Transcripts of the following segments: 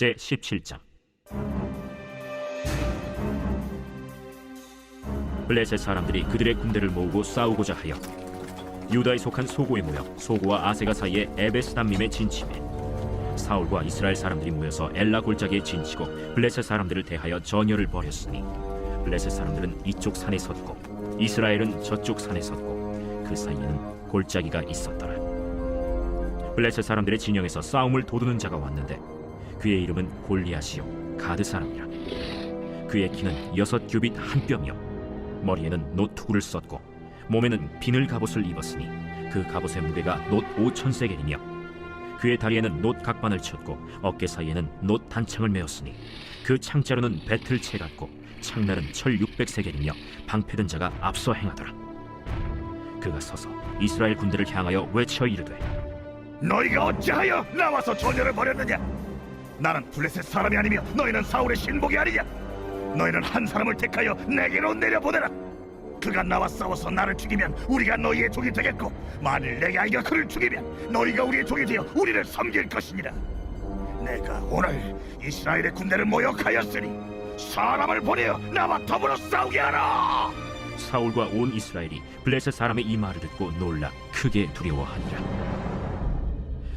제17장. 블레셋 사람들이 그들의 군대를 모으고 싸우고자 하여 유다에 속한 소고에 모여 소고와 아세가 사이에 에베스담밈에 진침해 사울과 이스라엘 사람들이 모여서 엘라 골짜기에 진치고 블레셋 사람들을 대하여 전열을 벌였으니 블레셋 사람들은 이쪽 산에 섰고 이스라엘은 저쪽 산에 섰고 그 사이에는 골짜기가 있었더라. 블레셋 사람들의 진영에서 싸움을 도두는 자가 왔는데 그의 이름은 골리앗이요 가드 사람이라. 그의 키는 6규빗 한 뼘이요 머리에는 노투구를 썼고 몸에는 비늘 갑옷을 입었으니 그 갑옷의 무게가 놋 5,000세겔이며 그의 다리에는 놋 각반을 쳤고 어깨 사이에는 놋 단창을 메었으니 그 창자루는 배틀채 같고 창날은 철 600세겔이며 방패든 자가 앞서 행하더라. 그가 서서 이스라엘 군대를 향하여 외쳐 이르되 너희가 어찌하여 나와서 전열을 벌였느냐? 나는 블레셋 사람이 아니며 너희는 사울의 신복이 아니냐? 너희는 한 사람을 택하여 내게로 내려보내라. 그가 나와 싸워서 나를 죽이면 우리가 너희의 종이 되겠고 만일 내게 아이가 그를 죽이면 너희가 우리의 종이 되어 우리를 섬길 것이니라. 내가 오늘 이스라엘의 군대를 모욕하였으니 사람을 보내어 나와 더불어 싸우게 하라. 사울과 온 이스라엘이 블레셋 사람의 이 말을 듣고 놀라 크게 두려워하니라.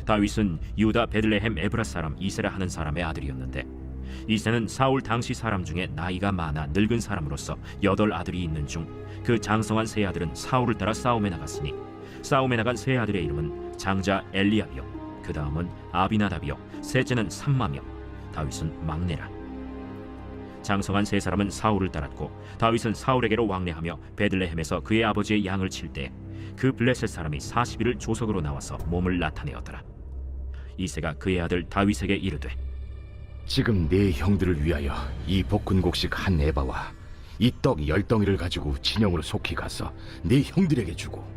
다윗은 유다 베들레헴 에브라 사람 이세라 하는 사람의 아들이었는데 이세는 사울 당시 사람 중에 나이가 많아 늙은 사람으로서 8 아들이 있는 중 그 장성한 세 아들은 사울을 따라 싸움에 나갔으니 싸움에 나간 세 아들의 이름은 장자 엘리압이요 그 다음은 아비나답이요 셋째는 삼마며 다윗은 막내라. 장성한 세 사람은 사울을 따랐고 다윗은 사울에게로 왕래하며 베들레헴에서 그의 아버지의 양을 칠 때 그 블레셋 사람이 40일을 조석으로 나와서 몸을 나타내었더라. 이새가 그의 아들 다윗에게 이르되 지금 네 형들을 위하여 이 볶은곡식 한 에바와 이 떡 10덩이를 가지고 진영으로 속히 가서 네 형들에게 주고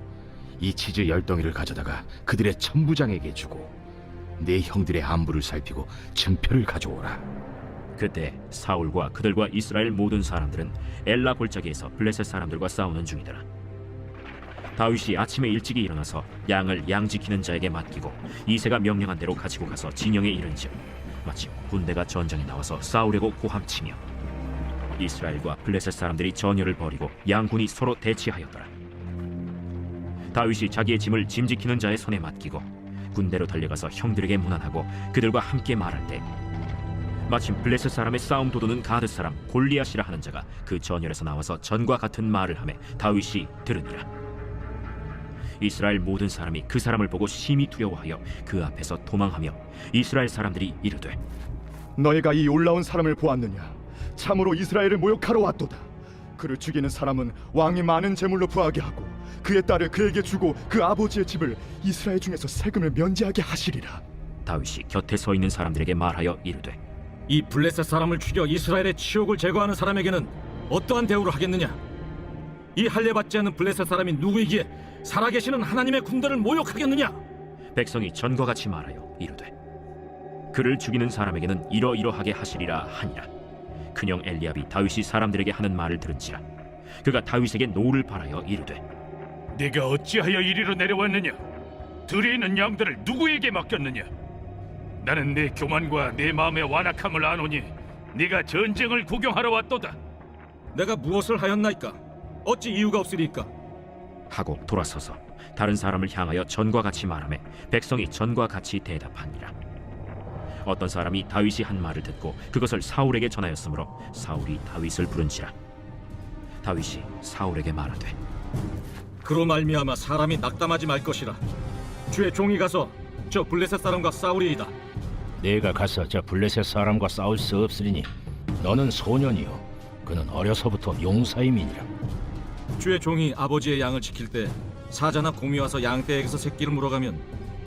이 치즈 10덩이를 가져다가 그들의 천부장에게 주고 네 형들의 안부를 살피고 증표를 가져오라. 그때 사울과 그들과 이스라엘 모든 사람들은 엘라 골짜기에서 블레셋 사람들과 싸우는 중이더라. 다윗이 아침에 일찍이 일어나서 양을 양 지키는 자에게 맡기고 이새가 명령한 대로 가지고 가서 진영에 이른즉 마침 군대가 전장에 나와서 싸우려고 고함치며 이스라엘과 블레셋 사람들이 전열을 벌이고 양군이 서로 대치하였더라. 다윗이 자기의 짐을 짐 지키는 자의 손에 맡기고 군대로 달려가서 형들에게 문안하고 그들과 함께 말할 때 마침 블레셋 사람의 싸움 도두는 가드 사람 골리앗이라 하는 자가 그 전열에서 나와서 전과 같은 말을 하매 다윗이 들으니라. 이스라엘 모든 사람이 그 사람을 보고 심히 두려워하여 그 앞에서 도망하며 이스라엘 사람들이 이르되 너희가 이 올라온 사람을 보았느냐? 참으로 이스라엘을 모욕하러 왔도다. 그를 죽이는 사람은 왕이 많은 재물로 부하게 하고 그의 딸을 그에게 주고 그 아버지의 집을 이스라엘 중에서 세금을 면제하게 하시리라. 다윗이 곁에 서 있는 사람들에게 말하여 이르되 이 블레셋 사람을 죽여 이스라엘의 치욕을 제거하는 사람에게는 어떠한 대우를 하겠느냐? 이 할례받지 않는 블레셋 사람이 누구이기에 살아계시는 하나님의 군대를 모욕하겠느냐? 백성이 전과 같이 말하여 이르되 그를 죽이는 사람에게는 이러이러하게 하시리라 하니라. 큰형 엘리압이 다윗이 사람들에게 하는 말을 들은지라 그가 다윗에게 노를 바라여 이르되 네가 어찌하여 이리로 내려왔느냐? 들에 있는 양들을 누구에게 맡겼느냐? 나는 내 교만과 내 마음의 완악함을 아노니 네가 전쟁을 구경하러 왔도다. 내가 무엇을 하였나이까? 어찌 이유가 없으리까? 하고 돌아서서 다른 사람을 향하여 전과 같이 말하매 백성이 전과 같이 대답하니라. 어떤 사람이 다윗이 한 말을 듣고 그것을 사울에게 전하였으므로 사울이 다윗을 부른지라. 다윗이 사울에게 말하되 그로 말미암아 사람이 낙담하지 말 것이라. 주의 종이 가서 저 블레셋 사람과 싸우리이다. 내가 가서 저 블레셋 사람과 싸울 수 없으리니 너는 소년이요 그는 어려서부터 용사임이니라. 주의 종이 아버지의 양을 지킬 때 사자나 곰이 와서 양떼에게서 새끼를 물어가면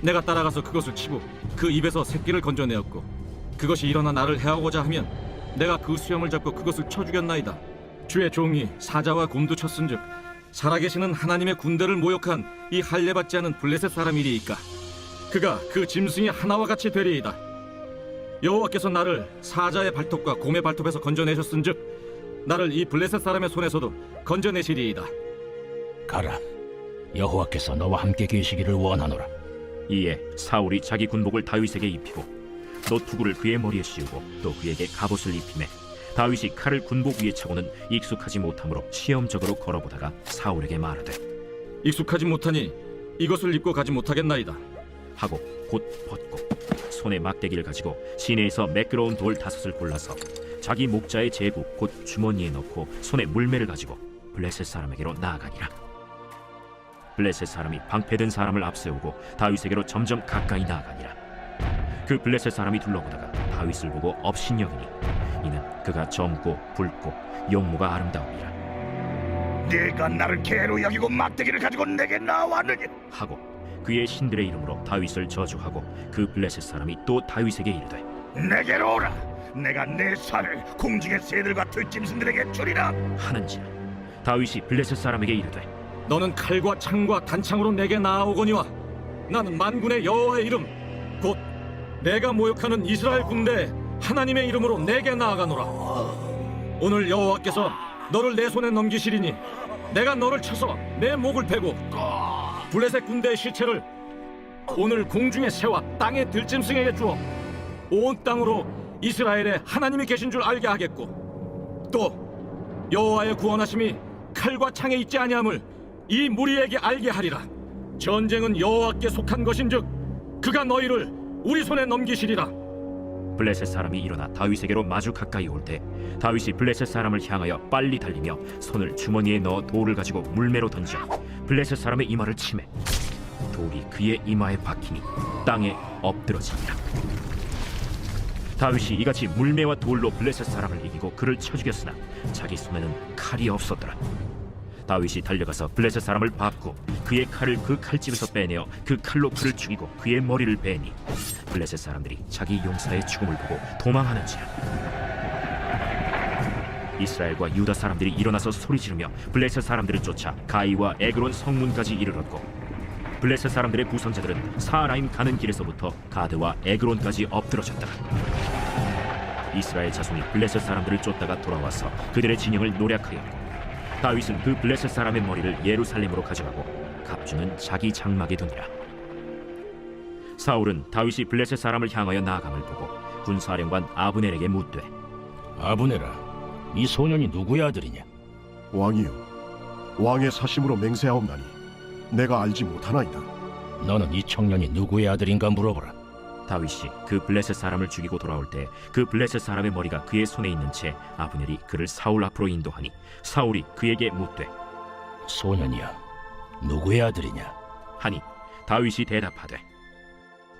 내가 따라가서 그것을 치고 그 입에서 새끼를 건져내었고 그것이 일어나 나를 해하고자 하면 내가 그 수염을 잡고 그것을 쳐 죽였나이다. 주의 종이 사자와 곰도 쳤은즉 살아계시는 하나님의 군대를 모욕한 이 할례받지 않은 블레셋 사람이리이까. 그가 그 짐승이 하나와 같이 되리이다. 여호와께서 나를 사자의 발톱과 곰의 발톱에서 건져내셨은즉 나를 이 블레셋 사람의 손에서도 건져내시리이다. 가라. 여호와께서 너와 함께 계시기를 원하노라. 이에 사울이 자기 군복을 다윗에게 입히고 노투구를 그의 머리에 씌우고 또 그에게 갑옷을 입히매 다윗이 칼을 군복 위에 차고는 익숙하지 못하므로 시험적으로 걸어보다가 사울에게 말하되 익숙하지 못하니 이것을 입고 가지 못하겠나이다. 하고 곧 벗고 손에 막대기를 가지고 시내에서 매끄러운 돌 5을 골라서 자기 목자의 제구 곧 주머니에 넣고 손에 물매를 가지고 블레셋 사람에게로 나아가니라. 블레셋 사람이 방패든 사람을 앞세우고 다윗에게로 점점 가까이 나아가니라. 그 블레셋 사람이 둘러보다가 다윗을 보고 업신여기니 이는 그가 젊고 붉고 용모가 아름다움이라 네가 나를 개로 여기고 막대기를 가지고 내게 나왔느냐? 하고 그의 신들의 이름으로 다윗을 저주하고 그 블레셋 사람이 또 다윗에게 이르되 내게로 오라. 내가 내 살을 공중의 새들과 들짐승들에게 주리라. 하는지라. 다윗이 블레셋 사람에게 이르되 너는 칼과 창과 단창으로 내게 나아오거니와 나는 만군의 여호와의 이름 곧 내가 모욕하는 이스라엘 군대 하나님의 이름으로 내게 나아가노라. 오늘 여호와께서 너를 내 손에 넘기시리니 내가 너를 쳐서 내 목을 베고 블레셋 군대의 시체를 오늘 공중의 새와 땅의 들짐승에게 주어 온 땅으로 이스라엘에 하나님이 계신 줄 알게 하겠고 또 여호와의 구원하심이 칼과 창에 있지 아니함을 이 무리에게 알게 하리라. 전쟁은 여호와께 속한 것인즉 그가 너희를 우리 손에 넘기시리라. 블레셋 사람이 일어나 다윗에게로 마주 가까이 올 때 다윗이 블레셋 사람을 향하여 빨리 달리며 손을 주머니에 넣어 돌을 가지고 물매로 던져 블레셋 사람의 이마를 치매 돌이 그의 이마에 박히니 땅에 엎드러지니라. 다윗이 이같이 물매와 돌로 블레셋 사람을 이기고 그를 쳐 죽였으나 자기 손에는 칼이 없었더라. 다윗이 달려가서 블레셋 사람을 밟고 그의 칼을 그 칼집에서 빼내어 그 칼로 그를 죽이고 그의 머리를 베니 블레셋 사람들이 자기 용사의 죽음을 보고 도망하는지라. 이스라엘과 유다 사람들이 일어나서 소리 지르며 블레셋 사람들을 쫓아 가이와 에그론 성문까지 이르렀고 블레셋 사람들의 부선자들은 사라임 가는 길에서부터 가드와 에그론까지 엎드러졌더라. 이스라엘 자손이 블레셋 사람들을 쫓다가 돌아와서 그들의 진영을 노략하였고 다윗은 그 블레셋 사람의 머리를 예루살렘으로 가져가고 갑주는 자기 장막에 두니라. 사울은 다윗이 블레셋 사람을 향하여 나아감을 보고 군사령관 아브넬에게 묻되 아브넬아, 이 소년이 누구의 아들이냐? 왕이요, 왕의 사심으로 맹세하옵나니 내가 알지 못하나이다. 너는 이 청년이 누구의 아들인가 물어보라. 다윗이 그 블레셋 사람을 죽이고 돌아올 때 그 블레셋 사람의 머리가 그의 손에 있는 채 아브넬이 그를 사울 앞으로 인도하니 사울이 그에게 묻되 소년이야, 누구의 아들이냐? 하니 다윗이 대답하되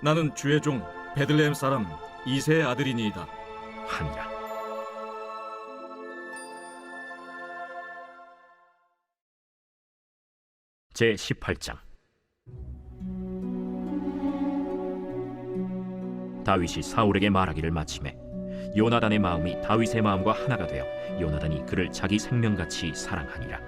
나는 주의 종 베들레헴 사람 이새의 아들이니이다. 하니라. 제 18장. 다윗이 사울에게 말하기를 마치매 요나단의 마음이 다윗의 마음과 하나가 되어 요나단이 그를 자기 생명같이 사랑하니라.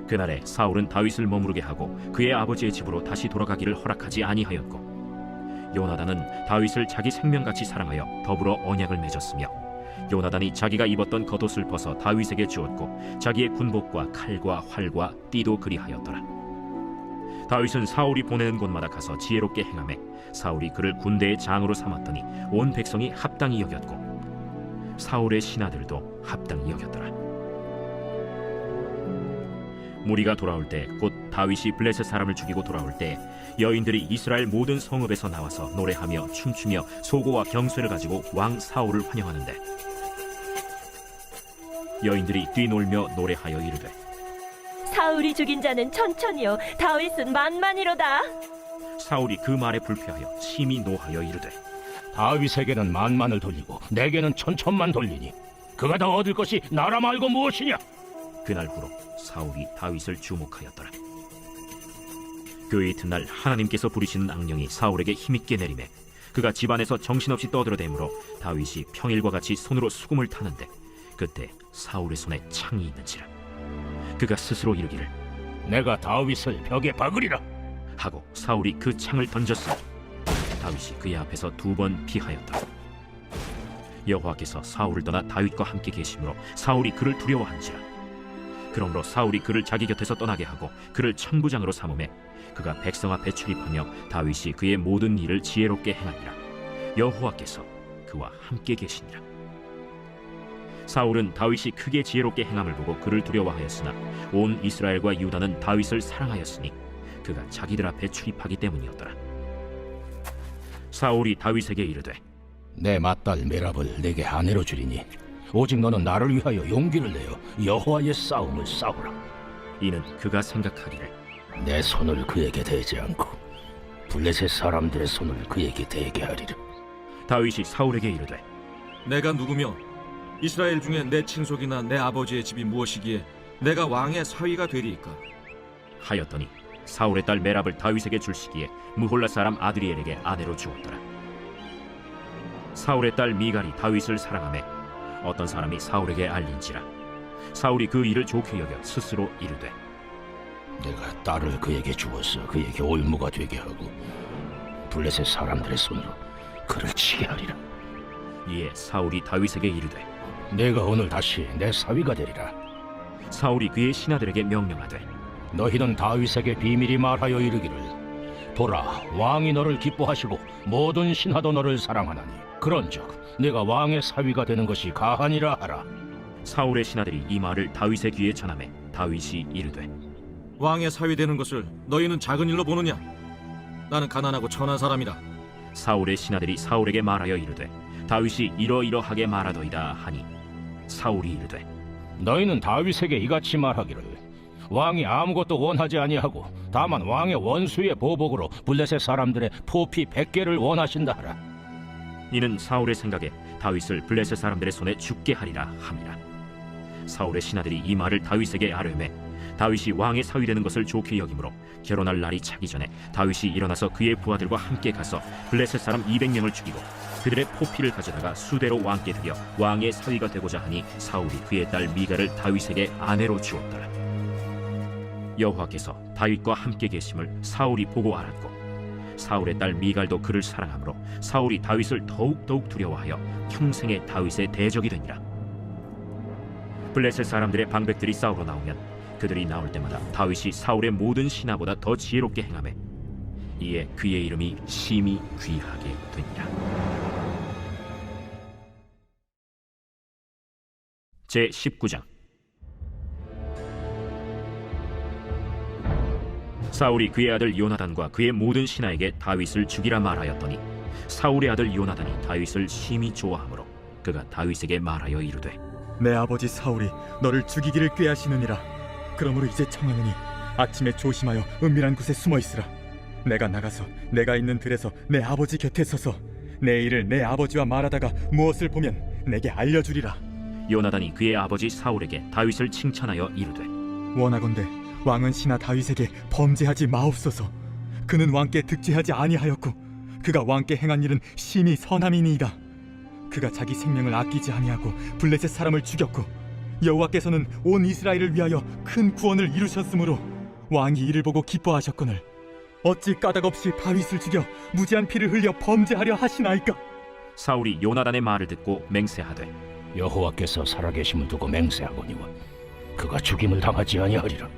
그날에 사울은 다윗을 머무르게 하고 그의 아버지의 집으로 다시 돌아가기를 허락하지 아니하였고 요나단은 다윗을 자기 생명같이 사랑하여 더불어 언약을 맺었으며 요나단이 자기가 입었던 겉옷을 벗어 다윗에게 주었고 자기의 군복과 칼과 활과 띠도 그리하였더라. 다윗은 사울이 보내는 곳마다 가서 지혜롭게 행하매 사울이 그를 군대의 장으로 삼았더니 온 백성이 합당히 여겼고 사울의 신하들도 합당히 여겼더라. 무리가 돌아올 때 곧 다윗이 블레셋 사람을 죽이고 돌아올 때 여인들이 이스라엘 모든 성읍에서 나와서 노래하며 춤추며 소고와 경쇠를 가지고 왕 사울을 환영하는데 여인들이 뛰놀며 노래하여 이르되 사울이 죽인 자는 천천히요 다윗은 만만이로다. 사울이 그 말에 불쾌하여 심히 노하여 이르되 다윗에게는 만만을 돌리고 내게는 천천만 돌리니 그가 더 얻을 것이 나라 말고 무엇이냐? 그날후로 사울이 다윗을 주목하였더라. 그 이튿날 하나님께서 부리시는 악령이 사울에게 힘있게 내리매 그가 집안에서 정신없이 떠들어대므로 다윗이 평일과 같이 손으로 수금을 타는데 그때 사울의 손에 창이 있는지라. 그가 스스로 이르기를 내가 다윗을 벽에 박으리라 하고 사울이 그 창을 던졌으니 다윗이 그의 앞에서 2번 피하였더라. 여호와께서 사울을 떠나 다윗과 함께 계심으로 사울이 그를 두려워한지라. 그러므로 사울이 그를 자기 곁에서 떠나게 하고 그를 천부장으로 삼음에 그가 백성 앞에 출입하며 다윗이 그의 모든 일을 지혜롭게 행하니라. 여호와께서 그와 함께 계시니라. 사울은 다윗이 크게 지혜롭게 행함을 보고 그를 두려워하였으나 온 이스라엘과 유다는 다윗을 사랑하였으니 그가 자기들 앞에 출입하기 때문이었더라. 사울이 다윗에게 이르되 내 맏딸 메랍을 내게 아내로 주리니 오직 너는 나를 위하여 용기를 내어 여호와의 싸움을 싸우라. 이는 그가 생각하기를 내 손을 그에게 대지 않고 블레셋 사람들의 손을 그에게 대게 하리라. 다윗이 사울에게 이르되 내가 누구며 이스라엘 중에 내 친속이나 내 아버지의 집이 무엇이기에 내가 왕의 사위가 되리이까? 하였더니 사울의 딸 메랍을 다윗에게 줄 시기에 무홀라 사람 아드리엘에게 아내로 주었더라. 사울의 딸 미갈이 다윗을 사랑하매 어떤 사람이 사울에게 알린지라. 사울이 그 일을 좋게 여겨 스스로 이르되 내가 딸을 그에게 주어서 그에게 올무가 되게 하고 블레셋 사람들의 손으로 그를 치게 하리라. 이에 사울이 다윗에게 이르되 내가 오늘 다시 내 사위가 되리라. 사울이 그의 신하들에게 명령하되 너희는 다윗에게 비밀히 말하여 이르기를 보라, 왕이 너를 기뻐하시고 모든 신하도 너를 사랑하나니 그런즉 내가 왕의 사위가 되는 것이 가하니라 하라. 사울의 신하들이 이 말을 다윗의 귀에 전하매 다윗이 이르되 왕의 사위 되는 것을 너희는 작은 일로 보느냐? 나는 가난하고 천한 사람이라. 사울의 신하들이 사울에게 말하여 이르되 다윗이 이러이러하게 말하더이다 하니 사울이 이르되 너희는 다윗에게 이같이 말하기를 왕이 아무것도 원하지 아니하고 다만 왕의 원수의 보복으로 블레셋 사람들의 포피 100개를 원하신다 하라. 이는 사울의 생각에 다윗을 블레셋 사람들의 손에 죽게 하리라 함이라. 사울의 신하들이 이 말을 다윗에게 아뢰매 다윗이 왕의 사위 되는 것을 좋게 여기므로 결혼할 날이 차기 전에 다윗이 일어나서 그의 부하들과 함께 가서 블레셋 사람 200명을 죽이고 그들의 포피를 가져다가 수대로 왕께 드려 왕의 사위가 되고자 하니 사울이 그의 딸 미갈을 다윗에게 아내로 주었더라. 여호와께서 다윗과 함께 계심을 사울이 보고 알았고 사울의 딸 미갈도 그를 사랑하므로 사울이 다윗을 더욱 두려워하여 평생에 다윗의 대적이 되니라. 블레셋 사람들의 방백들이 싸우러 나오면 그들이 나올 때마다 다윗이 사울의 모든 신하보다 더 지혜롭게 행하매 이에 그의 이름이 심히 귀하게 되니라. 제 19장. 사울이 그의 아들 요나단과 그의 모든 신하에게 다윗을 죽이라 말하였더니 사울의 아들 요나단이 다윗을 심히 좋아하므로 그가 다윗에게 말하여 이르되 내 아버지 사울이 너를 죽이기를 꾀하시느니라. 그러므로 이제 청하노니 아침에 조심하여 은밀한 곳에 숨어 있으라. 내가 나가서 내가 있는 들에서 내 아버지 곁에 서서 내 일을 내 아버지와 말하다가 무엇을 보면 내게 알려주리라. 요나단이 그의 아버지 사울에게 다윗을 칭찬하여 이르되 원하건대 왕은 신하 다윗에게 범죄하지 마옵소서. 그는 왕께 득죄하지 아니하였고 그가 왕께 행한 일은 심히 선함이니이다. 그가 자기 생명을 아끼지 아니하고 블레셋 사람을 죽였고 여호와께서는 온 이스라엘을 위하여 큰 구원을 이루셨으므로 왕이 이를 보고 기뻐하셨거늘 어찌 까닭없이 다윗을 죽여 무지한 피를 흘려 범죄하려 하시나이까? 사울이 요나단의 말을 듣고 맹세하되 여호와께서 살아계심을 두고 맹세하거니와 그가 죽임을 당하지 아니하리라.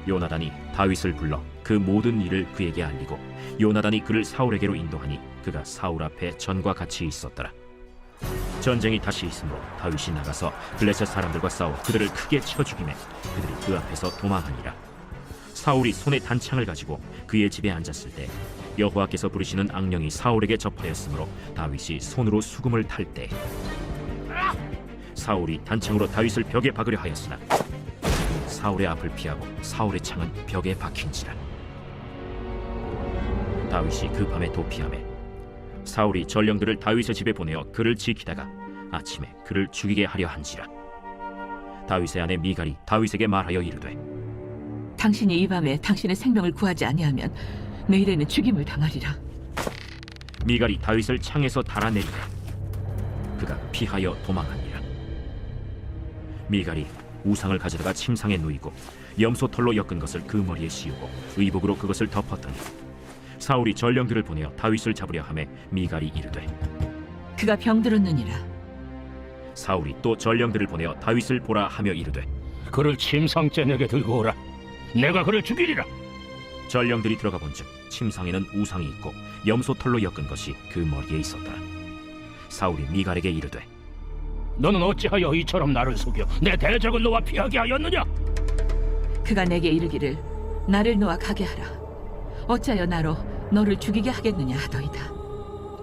요나단이 다윗을 불러 그 모든 일을 그에게 알리고 요나단이 그를 사울에게로 인도하니 그가 사울 앞에 전과 같이 있었더라. 전쟁이 다시 있으므로 다윗이 나가서 블레셋 사람들과 싸워 그들을 크게 쳐 죽이매 그들이 그 앞에서 도망하니라. 사울이 손에 단창을 가지고 그의 집에 앉았을 때 여호와께서 부르시는 악령이 사울에게 접하였으므로 다윗이 손으로 수금을 탈 때 사울이 단창으로 다윗을 벽에 박으려 하였으나 사울의 앞을 피하고 사울의 창은 벽에 박힌지라. 다윗이 그 밤에 도피하매 사울이 전령들을 다윗의 집에 보내어 그를 지키다가 아침에 그를 죽이게 하려 한지라. 다윗의 아내 미갈이 다윗에게 말하여 이르되 당신이 이 밤에 당신의 생명을 구하지 아니하면 내일에는 죽임을 당하리라. 미갈이 다윗을 창에서 달아내리고 그가 피하여 도망하니라. 미갈이 우상을 가져다가 침상에 누이고 염소털로 엮은 것을 그 머리에 씌우고 의복으로 그것을 덮었더니 사울이 전령들을 보내어 다윗을 잡으려 하매 미갈이 이르되 그가 병들었느니라. 사울이 또 전령들을 보내어 다윗을 보라 하며 이르되 그를 침상째 내게 들고 오라. 내가 그를 죽이리라. 전령들이 들어가 본즉 침상에는 우상이 있고 염소털로 엮은 것이 그 머리에 있었다. 사울이 미갈에게 이르되 너는 어찌하여 이처럼 나를 속여 내 대적을 놓아 피하게 하였느냐? 그가 내게 이르기를 나를 놓아 가게 하라. 어찌하여 나로 너를 죽이게 하겠느냐 하더이다.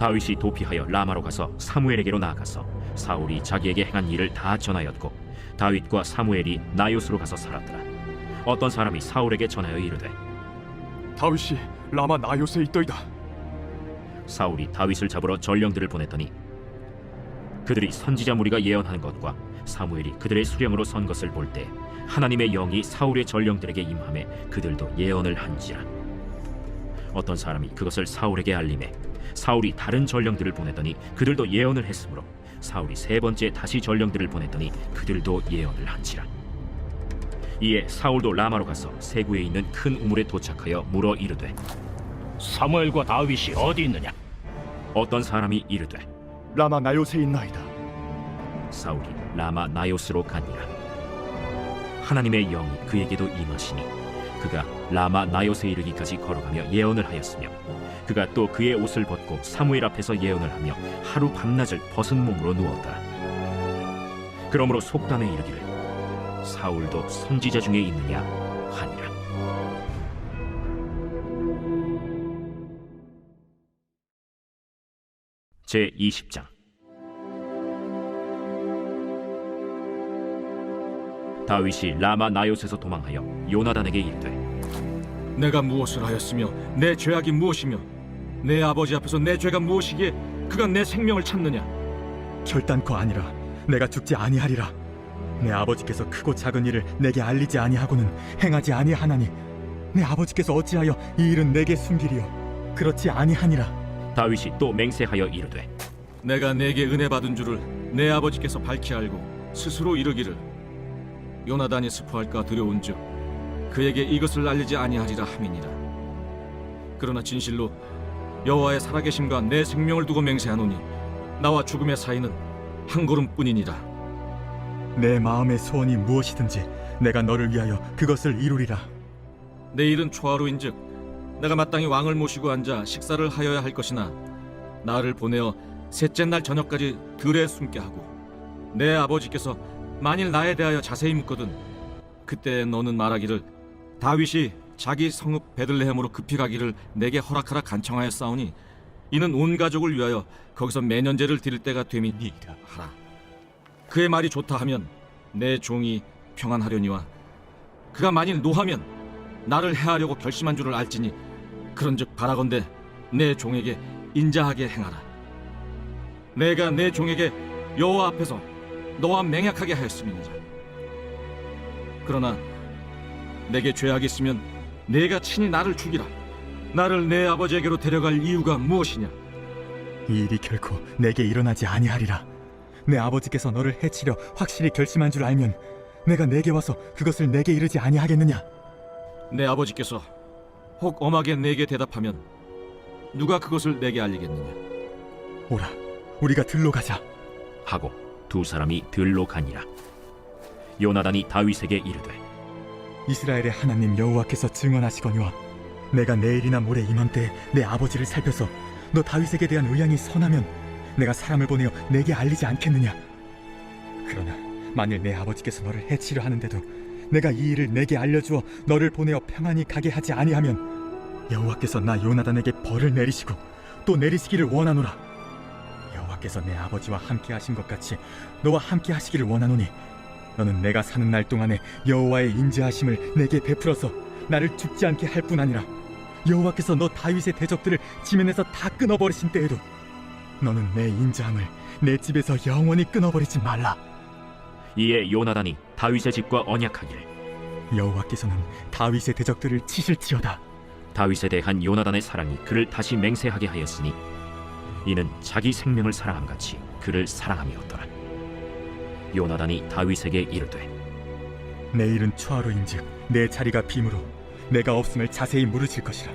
다윗이 도피하여 라마로 가서 사무엘에게로 나아가서 사울이 자기에게 행한 일을 다 전하였고 다윗과 사무엘이 나요스로 가서 살았더라. 어떤 사람이 사울에게 전하여 이르되 다윗이 라마 나요스에 있더이다. 사울이 다윗을 잡으러 전령들을 보냈더니 그들이 선지자 무리가 예언하는 것과 사무엘이 그들의 수령으로 선 것을 볼 때 하나님의 영이 사울의 전령들에게 임하매 그들도 예언을 한지라. 어떤 사람이 그것을 사울에게 알림해 사울이 다른 전령들을 보냈더니 그들도 예언을 했으므로 사울이 세 번째 다시 전령들을 보냈더니 그들도 예언을 한지라. 이에 사울도 라마로 가서 세구에 있는 큰 우물에 도착하여 물어 이르되 사무엘과 다윗이 어디 있느냐? 어떤 사람이 이르되 라마 나요스에 있나이다. 사울이 라마 나요스로 가니라. 하나님의 영이 그에게도 임하시니 그가 라마 나요스에 이르기까지 걸어가며 예언을 하였으며 그가 또 그의 옷을 벗고 사무엘 앞에서 예언을 하며 하루 밤낮을 벗은 몸으로 누웠더라. 그러므로 속담에 이르기를 사울도 선지자 중에 있느냐 하니라. 제20장. 다윗이 라마 나요스에서 도망하여 요나단에게 이르되 내가 무엇을 하였으며 내 죄악이 무엇이며 내 아버지 앞에서 내 죄가 무엇이기에 그가 내 생명을 찾느냐? 결단코 아니라 내가 죽지 아니하리라. 내 아버지께서 크고 작은 일을 내게 알리지 아니하고는 행하지 아니하나니 내 아버지께서 어찌하여 이 일은 내게 숨기리요? 그렇지 아니하니라. 다윗이 또 맹세하여 이르되 내가 내게 은혜 받은 줄을 내 아버지께서 밝히 알고 스스로 이르기를 요나단이 스포할까 두려운즉 그에게 이것을 알리지 아니하리라 함이니라. 그러나 진실로 여호와의 살아계심과 내 생명을 두고 맹세하노니 나와 죽음의 사이는 한 걸음뿐이니라. 내 마음의 소원이 무엇이든지 내가 너를 위하여 그것을 이루리라. 내일은 초하루인즉 내가 마땅히 왕을 모시고 앉아 식사를 하여야 할 것이나 나를 보내어 셋째 날 저녁까지 들에 숨게 하고 내 아버지께서 만일 나에 대하여 자세히 묻거든 그때 너는 말하기를 다윗이 자기 성읍 베들레헴으로 급히 가기를 내게 허락하라 간청하였사오니 이는 온 가족을 위하여 거기서 매년제를 드릴 때가 됨이니이다 하라. 그의 말이 좋다 하면 내 종이 평안하려니와 그가 만일 노하면 나를 해하려고 결심한 줄을 알지니 그런즉 바라건대 내 종에게 인자하게 행하라. 내가 내 종에게 여호와 앞에서 너와 맹약하게 하였음이니라. 그러나 내게 죄악이 있으면 내가 친히 나를 죽이라. 나를 내 아버지에게로 데려갈 이유가 무엇이냐? 이 일이 결코 내게 일어나지 아니하리라. 내 아버지께서 너를 해치려 확실히 결심한 줄 알면 내가 내게 와서 그것을 내게 이르지 아니하겠느냐? 내 아버지께서 혹 엄하게 내게 대답하면 누가 그것을 내게 알리겠느냐? 오라, 우리가 들로 가자. 하고 두 사람이 들로 가니라. 요나단이 다윗에게 이르되 이스라엘의 하나님 여호와께서 증언하시거니와 내가 내일이나 모레 이맘때에 내 아버지를 살펴서 너 다윗에게 대한 의향이 선하면 내가 사람을 보내어 내게 알리지 않겠느냐? 그러나 만일 내 아버지께서 너를 해치려 하는데도 내가 이 일을 내게 알려주어 너를 보내어 평안히 가게 하지 아니하면 여호와께서 나 요나단에게 벌을 내리시고 또 내리시기를 원하노라. 여호와께서 내 아버지와 함께 하신 것 같이 너와 함께 하시기를 원하노니 너는 내가 사는 날 동안에 여호와의 인자하심을 내게 베풀어서 나를 죽지 않게 할 뿐 아니라 여호와께서 너 다윗의 대적들을 지면에서 다 끊어버리신 때에도 너는 내 인자함을 내 집에서 영원히 끊어버리지 말라. 이에 요나단이 다윗의 집과 언약하기를 여호와께서는 다윗의 대적들을 치실지어다. 다윗에 대한 요나단의 사랑이 그를 다시 맹세하게 하였으니 이는 자기 생명을 사랑함같이 그를 사랑함이었더라. 요나단이 다윗에게 이르되 내일은 초하루인즉 내 자리가 빔으로 내가 없음을 자세히 물으실 것이라.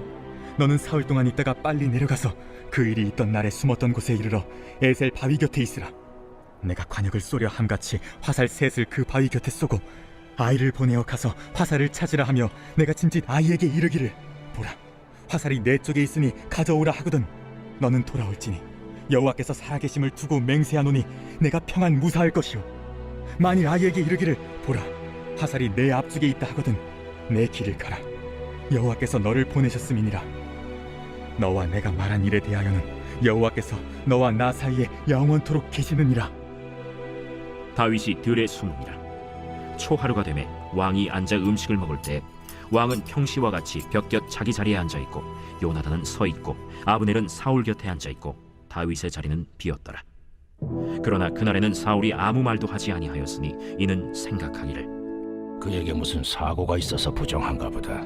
너는 사흘 동안 있다가 빨리 내려가서 그 일이 있던 날에 숨었던 곳에 이르러 에셀 바위 곁에 있으라. 내가 관역을 쏘려 함같이 화살 셋을 그 바위 곁에 쏘고 아이를 보내어 가서 화살을 찾으라 하며 내가 짐짓 아이에게 이르기를 보라, 화살이 내 쪽에 있으니 가져오라 하거든 너는 돌아올지니 여호와께서 살아계심을 두고 맹세하노니 내가 평안 무사할 것이요 만일 아이에게 이르기를 보라 화살이 내 앞쪽에 있다 하거든 내 길을 가라 여호와께서 너를 보내셨음이니라. 너와 내가 말한 일에 대하여는 여호와께서 너와 나 사이에 영원토록 계시느니라. 다윗이 들에 숨으니라. 초하루가 되매 왕이 앉아 음식을 먹을 때 왕은 평시와 같이 벽곁 자기 자리에 앉아 있고 요나단은 서 있고 아브넬은 사울 곁에 앉아 있고 다윗의 자리는 비었더라. 그러나 그날에는 사울이 아무 말도 하지 아니하였으니 이는 생각하기를 그에게 무슨 사고가 있어서 부정한가 보다.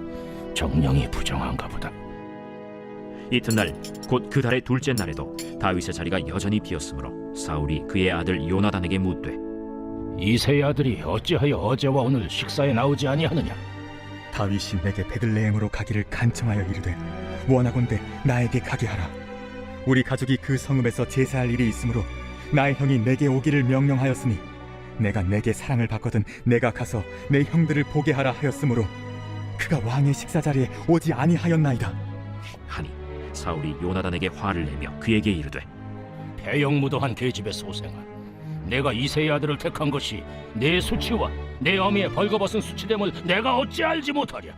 정령이 부정한가 보다. 이튿날 곧 그 달의 둘째 날에도 다윗의 자리가 여전히 비었으므로 사울이 그의 아들 요나단에게 묻되 이세의 아들이 어찌하여 어제와 오늘 식사에 나오지 아니하느냐? 다윗이 내게 베들레헴으로 가기를 간청하여 이르되 원하건대 나에게 가게 하라. 우리 가족이 그 성읍에서 제사할 일이 있으므로 나의 형이 내게 오기를 명령하였으니 내가 내게 사랑을 받거든 내가 가서 내 형들을 보게 하라 하였으므로 그가 왕의 식사 자리에 오지 아니하였나이다. 하니 사울이 요나단에게 화를 내며 그에게 이르되 배영무도한 계집의 소생아, 내가 이세의 아들을 택한 것이 내 수치와 내 어미의 벌거벗은 수치됨을 내가 어찌 알지 못하랴?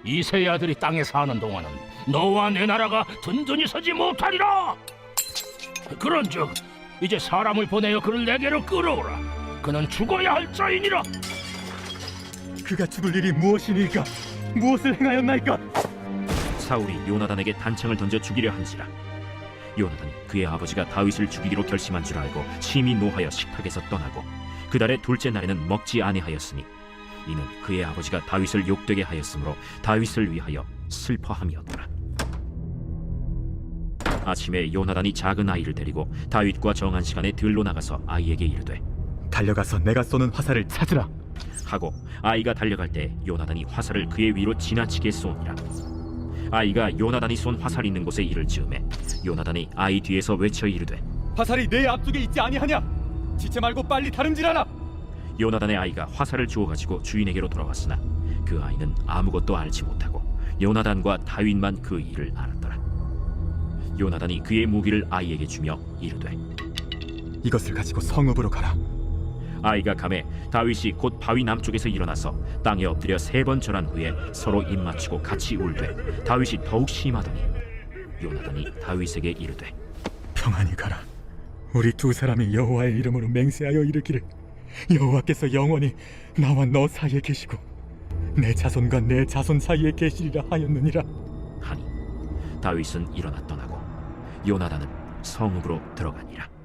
이세의 아들이 땅에 사는 동안은 너와 내 나라가 든든히 서지 못하리라. 그런즉 이제 사람을 보내어 그를 내게로 끌어오라. 그는 죽어야 할 자이니라. 그가 죽을 일이 무엇이니까? 무엇을 행하였나이까? 사울이 요나단에게 단창을 던져 죽이려 한지라. 요나단이 그의 아버지가 다윗을 죽이기로 결심한 줄 알고 심히 노하여 식탁에서 떠나고 그 달의 둘째 날에는 먹지 아니하였으니 이는 그의 아버지가 다윗을 욕되게 하였으므로 다윗을 위하여 슬퍼함이었더라. 아침에 요나단이 작은 아이를 데리고 다윗과 정한 시간에 들로 나가서 아이에게 이르되 달려가서 내가 쏘는 화살을 찾으라 하고 아이가 달려갈 때 요나단이 화살을 그의 위로 지나치게 쏘니라. 아이가 요나단이 쏜 화살이 있는 곳에 이를 즈음에 요나단이 아이 뒤에서 외쳐 이르되 화살이 내 앞쪽에 있지 아니하냐? 지체 말고 빨리 다름질하라. 요나단의 아이가 화살을 주워가지고 주인에게로 돌아왔으나 그 아이는 아무것도 알지 못하고 요나단과 다윗만 그 일을 알았더라. 요나단이 그의 무기를 아이에게 주며 이르되 이것을 가지고 성읍으로 가라. 아이가 가매 다윗이 곧 바위 남쪽에서 일어나서 땅에 엎드려 3번 절한 후에 서로 입맞추고 같이 울되 다윗이 더욱 심하더니 요나단이 다윗에게 이르되 평안히 가라. 우리 두 사람이 여호와의 이름으로 맹세하여 이르기를 여호와께서 영원히 나와 너 사이에 계시고 내 자손과 내 자손 사이에 계시리라 하였느니라 하니 다윗은 일어나 떠나고 요나단은 성읍으로 들어가니라.